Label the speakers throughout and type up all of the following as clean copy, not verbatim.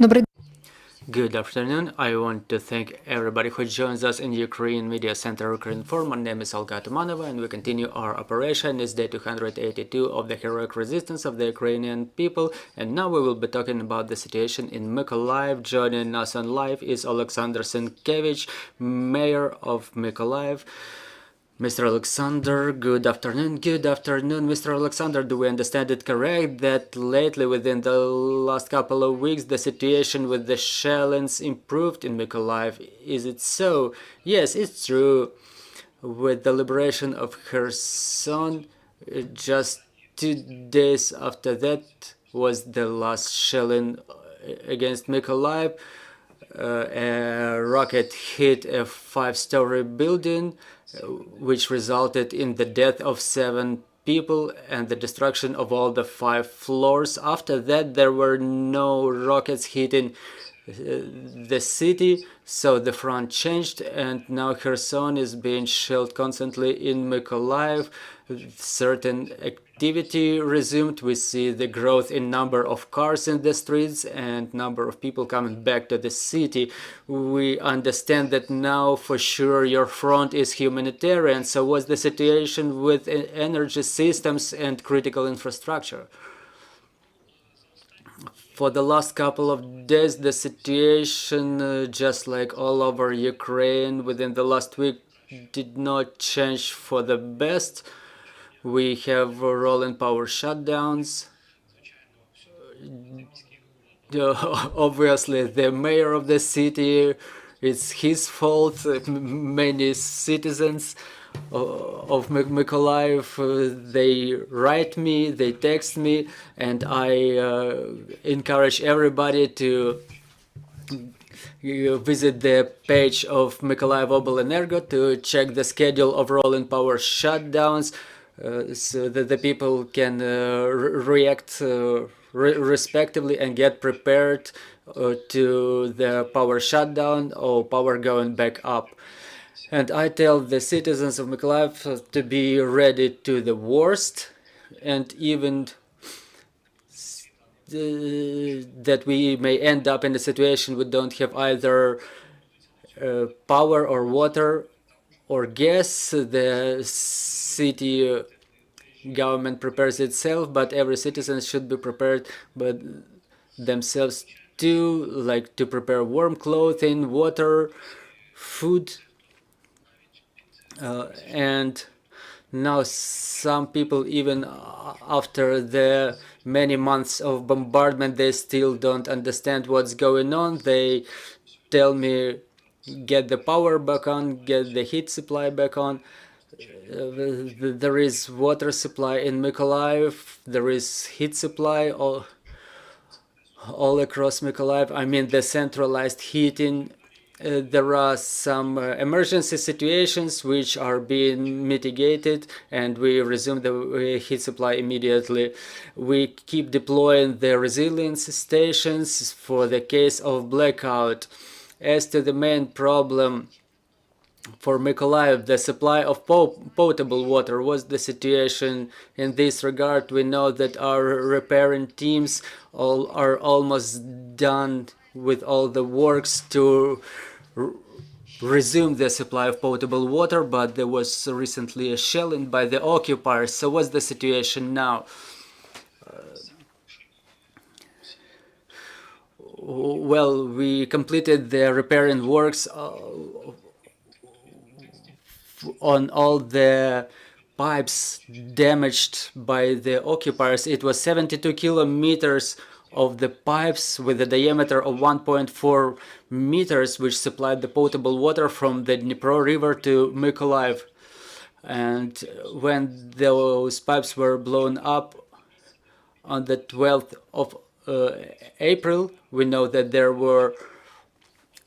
Speaker 1: Добрий
Speaker 2: Good afternoon. I want to thank everybody who joins us in Ukraine Media Center Ukrinform. My name is Olga Tumanova and we continue our operation. It's day 282 of the heroic resistance of the Ukrainian people. And now we will be talking about the situation in Mykolaiv. Joining us on live is Oleksandr Sienkovych, mayor of Mykolaiv. Mr. Oleksandr, good afternoon. Good afternoon, Mr. Oleksandr. Do we understand it correct that lately, within the last couple of weeks, the situation with the shellings improved in Mykolaiv? Is it so? Yes, it's true. With the liberation of Kherson, just 2 days after that was the last shelling against Mykolaiv. A rocket hit a 5-story building, which resulted in the death of 7 people and the destruction of all the 5 floors. After that, there were no rockets hitting the city, so the front changed, and now Kherson is being shelled constantly in Mykolaiv. Certain activity resumed. We see the growth in number of cars in the streets and number of people coming back to the city. We understand that now for sure your front is humanitarian. So what's the situation with energy systems and critical infrastructure? For the last couple of days, the situation, just like all over Ukraine within the last week, did not change for the best. We have rolling power shutdowns. Obviously, the mayor of the city, it's his fault. Many citizens of Mykolaiv, they write me, they text me, and I encourage everybody to visit the page of Mykolaiv Oblenergo to check the schedule of rolling power shutdowns, so that the people can react respectively and get prepared to the power shutdown or power going back up. And I tell the citizens of Mykolaiv to be ready to the worst, and even that we may end up in a situation we don't have either power or water or gas. The city government prepares itself, but every citizen should be prepared but themselves too, like to prepare warm clothing, water, food. And now some people, even after the many months of bombardment, they still don't understand what's going on. They tell me, get the power back on, get the heat supply back on. There is water supply in Mykolaiv, there is heat supply all across Mykolaiv. I mean the centralized heating. There are some emergency situations which are being mitigated, and we resume the heat supply immediately. We keep deploying the resilience stations for the case of blackout. As to the main problem for Mykolaiv, the supply of potable water, what's the situation in this regard? We know that our repairing teams are almost done with all the works to resume the supply of potable water, but there was recently a shelling by the occupiers. So what's the situation now? Well, we completed the repairing works on all the pipes damaged by the occupiers. It was 72 kilometers of the pipes with a diameter of 1.4 meters, which supplied the potable water from the Dnipro River to Mykolaiv. And when those pipes were blown up on the 12th of April, we know that there were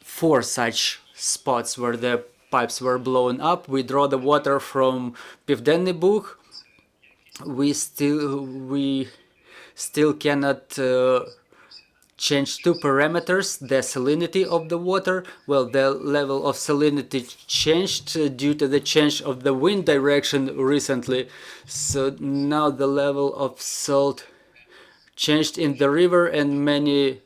Speaker 2: 4 such spots where the pipes were blown up. We draw the water from Pivdenny Bug. We still cannot change 2 parameters, the salinity of the water. Well, the level of salinity changed due to the change of the wind direction recently. So now the level of salt changed in the river, and many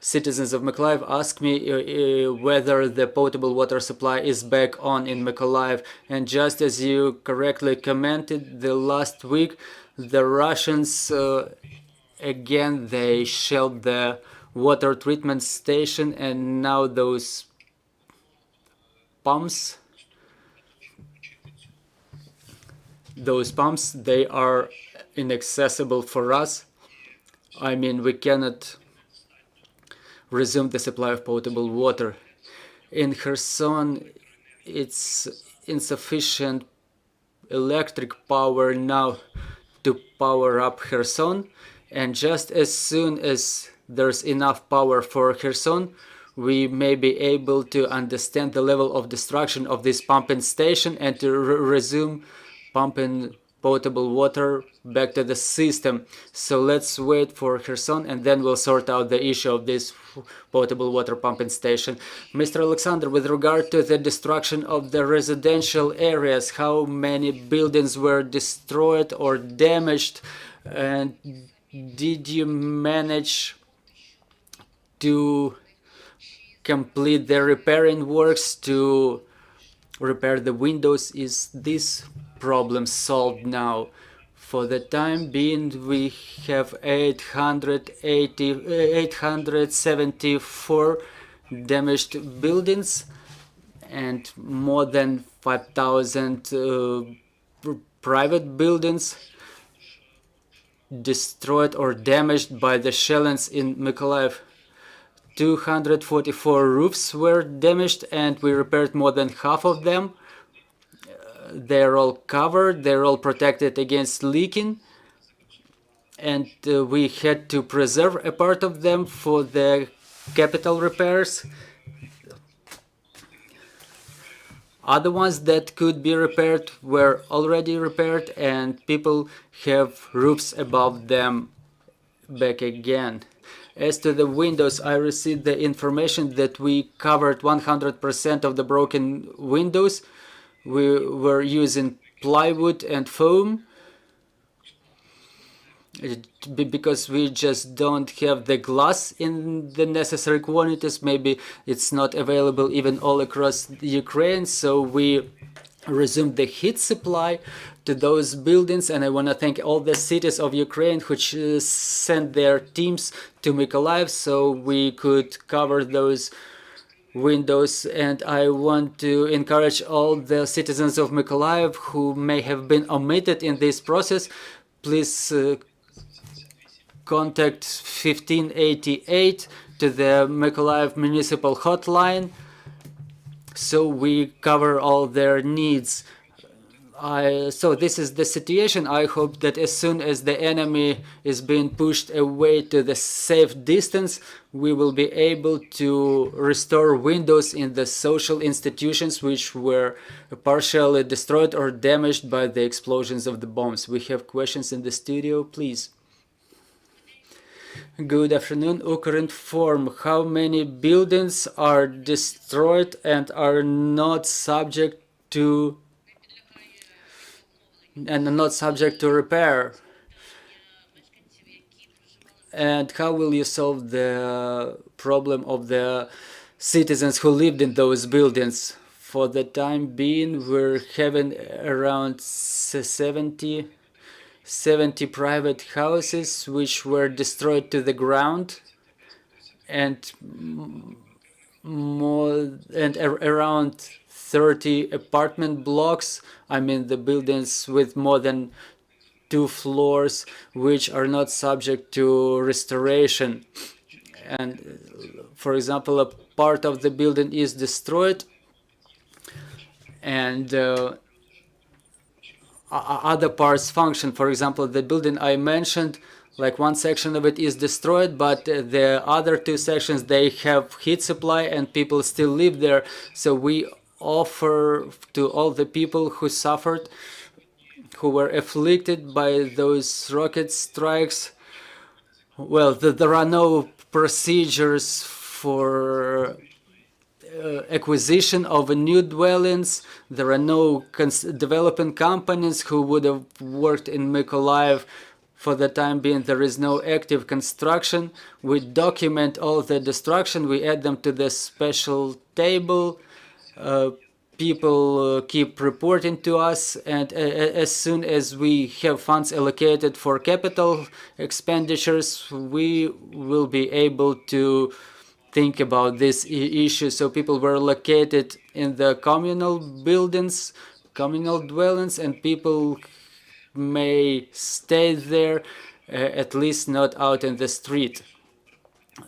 Speaker 2: citizens of Mykolaiv ask me whether the potable water supply is back on in Mykolaiv. And just as you correctly commented, the last week the Russians again they shelled the water treatment station, and now those pumps they are inaccessible for us. I mean, we cannot resume the supply of potable water. In Kherson, it's insufficient electric power now to power up Kherson, and just as soon as there's enough power for Kherson, we may be able to understand the level of destruction of this pumping station and to resume pumping potable water back to the system. So let's wait for Kherson, and then we'll sort out the issue of this potable water pumping station. Mr. Oleksandr, with regard to the destruction of the residential areas, how many buildings were destroyed or damaged, and did you manage to complete the repairing works to repair the windows? Is this problem solved now? For the time being, we have 874 damaged buildings and more than 5,000 private buildings destroyed or damaged by the shellings in Mykolaiv. 244 roofs were damaged, and we repaired more than half of them. They're all covered, they're all protected against leaking, and we had to preserve a part of them for the capital repairs. Other ones that could be repaired were already repaired, and people have roofs above them back again. As to the windows, I received the information that we covered 100% of the broken windows. We were using plywood and foam because we just don't have the glass in the necessary quantities. Maybe it's not available even all across Ukraine, so we resumed the heat supply to those buildings, and I want to thank all the cities of Ukraine which sent their teams to Mykolaiv so we could cover those windows. And I want to encourage all the citizens of Mykolaiv who may have been omitted in this process, please contact 1588 to the Mykolaiv municipal hotline so we cover all their needs. So this is the situation. I hope that as soon as the enemy is being pushed away to the safe distance, we will be able to restore windows in the social institutions which were partially destroyed or damaged by the explosions of the bombs. We have questions in the studio, please. Good afternoon, Ukrinform. How many buildings are destroyed and are not subject to repair? And how will you solve the problem of the citizens who lived in those buildings? For the time being, we're having around 70 private houses which were destroyed to the ground, and around 30 apartment blocks, I mean the buildings with more than 2 floors, which are not subject to restoration. And for example, a part of the building is destroyed, and other parts function. For example, the building I mentioned, like one section of it is destroyed, but the other 2 sections, they have heat supply and people still live there. So we offer to all the people who suffered, who were afflicted by those rocket strikes, well, there are no procedures for acquisition of new dwellings. There are no development companies who would have worked in Mykolaiv For the time being, there is no active construction. We document all the destruction. We add them to the special table. People keep reporting to us, and as soon as we have funds allocated for capital expenditures, we will be able to think about this issue. So people were located in the communal buildings, communal dwellings, and people may stay there, at least not out in the street.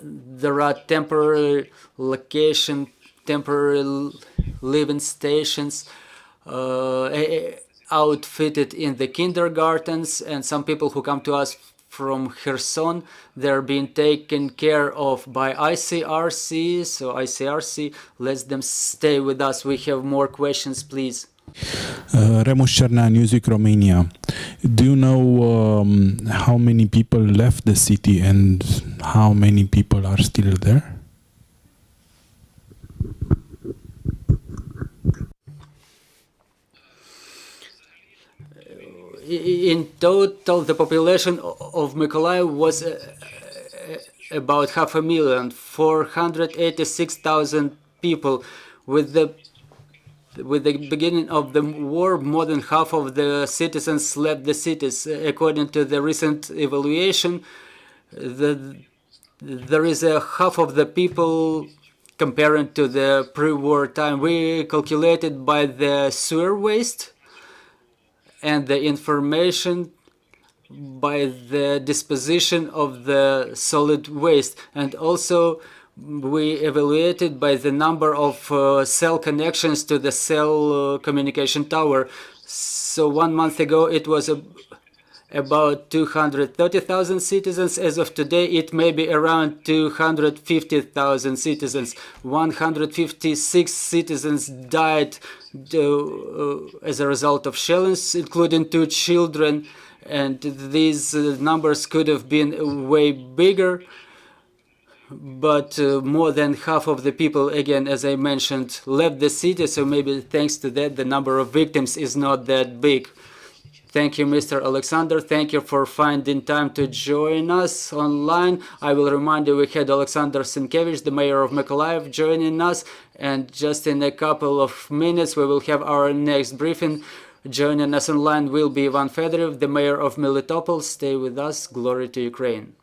Speaker 2: There are temporary location, temporary living stations outfitted in the kindergartens, and some people who come to us from Kherson, they're being taken care of by ICRC. So ICRC lets them stay with us. We have more questions, please.
Speaker 1: Remus Cerna, Newsweek Romania. Do you know how many people left the city and how many people are still there?
Speaker 2: In total, the population of Mykolaiv was about 500,000, 486,000 people. With the beginning of the war, more than half of the citizens left the cities. According to the recent evaluation, there is a half of the people comparing to the pre-war time. We calculated by the sewer waste and the information by the disposition of the solid waste, and also we evaluated by the number of cell connections to the cell communication tower. So 1 month ago it was about 230,000 citizens. As of today, it may be around 250,000 citizens. 156 citizens died as a result of shellings, including 2 children, and these numbers could have been way bigger. But more than half of the people, again, as I mentioned, left the city, so maybe thanks to that, the number of victims is not that big. Thank you, Mr. Oleksandr. Thank you for finding time to join us online. I will remind you we had Oleksandr Sienkovych, the mayor of Mykolaiv, joining us. And just in a couple of minutes, we will have our next briefing. Joining us online will be Ivan Fedorev, the mayor of Melitopol. Stay with us. Glory to Ukraine.